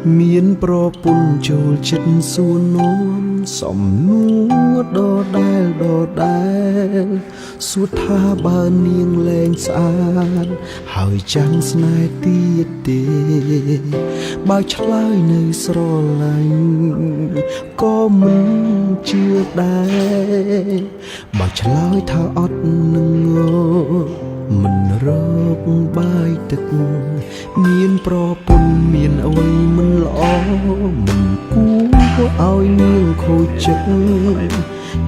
មានប្រពន្ធចូលចិត្តសួរនាំសំណួរដដែលសួរថាបើនាងលែងស្អាតហើយចាំងស្នេហ៍ទៀតទេបើឆ្លើយនៅស្រឡាញ់ក៏មិនជឿដែរបើឆ្លើយថាអត់នឹងមិនរកបាយទឹកមានប្រពន្ធមានអ្វីមិនល្អមិនគួរឲ្យនាងខូចចិត្ត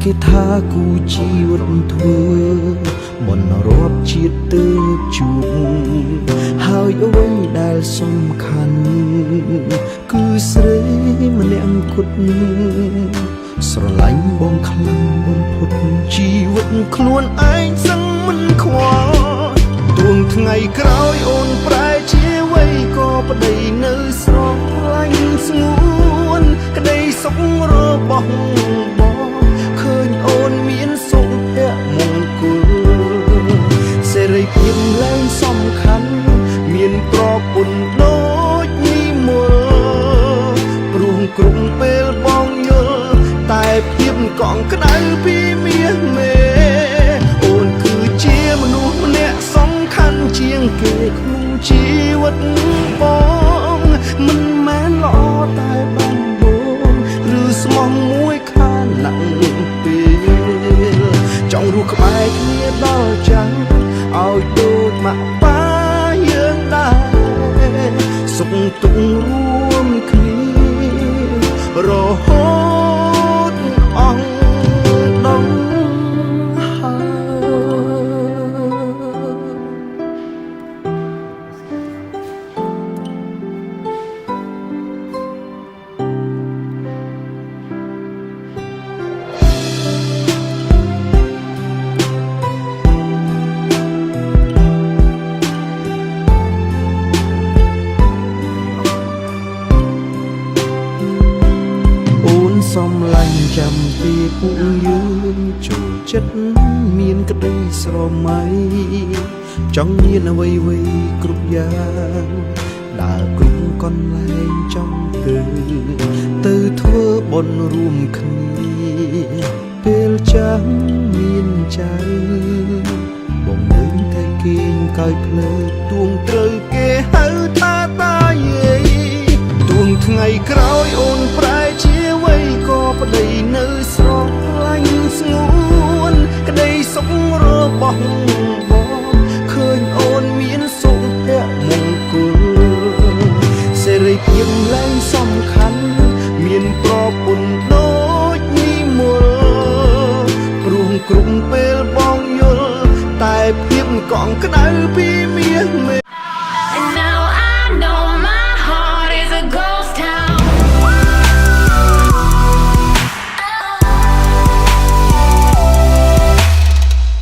គេថាគូជីវិតធ្វើបនរាប់ជាតិទៅជួបហើយអ្វីដែលសំខាន់គឺស្រីម្នាក់គត់ស្រឡាញ់បងខ្លាំងបំផុតជីវិតខ្លួនឯងសឹងមិនខ្វល់ទួងថ្ងៃក្រោយអូនប្រែជាអ្វីក៏ប្តីនៅស្រឡាញ់ស្ងួនក្តីសុខរបស់បងឃើញអូនមានសុភមង្គលសេរីភាពឡើងសំខាន់មានប្រពន្ធដូចនិមលព្រោះគ្រប់ពេលបងយល់តែភាពកង់ក្ដៅពីមាសមេអូនគឺជាមនុស្សម្នាក់សំខាន់ជាងគេក្នុងជីវិតបងមិនមែនល្អតែបងបងឬស្មោះមួយខានណាស់ពេលចង់រស់ក្បែរគ្នាដល់ចាំងឲ្យដូចម៉ាក់ប៉ាយើងដែរសុខទុក្ខរួមគ្នារហូតអស់ដល់សំឡាញ់ចាំពីពួកយើងចូលចិត្តមានក្តីស្រមៃចង់មានអ្វីគ្រប់យ៉ាងដើរគ្រប់កន្លែងចង់ទៅធ្វើបុណ្យរួមគ្នាពេលចាំមានចៅបងនឹងតែគេងកាយភ្លើទួងត្រូវគេហៅថាតាយាយទួងថ្ងៃក្រោយអូនប្រែជាអ្វីក៏ប្តីនៅស្រឡាញ់ស្ងួនក្តីសុខរបស់បងឃើញអូនមានសុភមង្គលសេរីភាពឡើងសំខាន់មានប្រពន្ធដូចនិមលព្រោះគ្រប់ពេលបងយល់តែភាពកង់ក្ដៅពីមាសមេ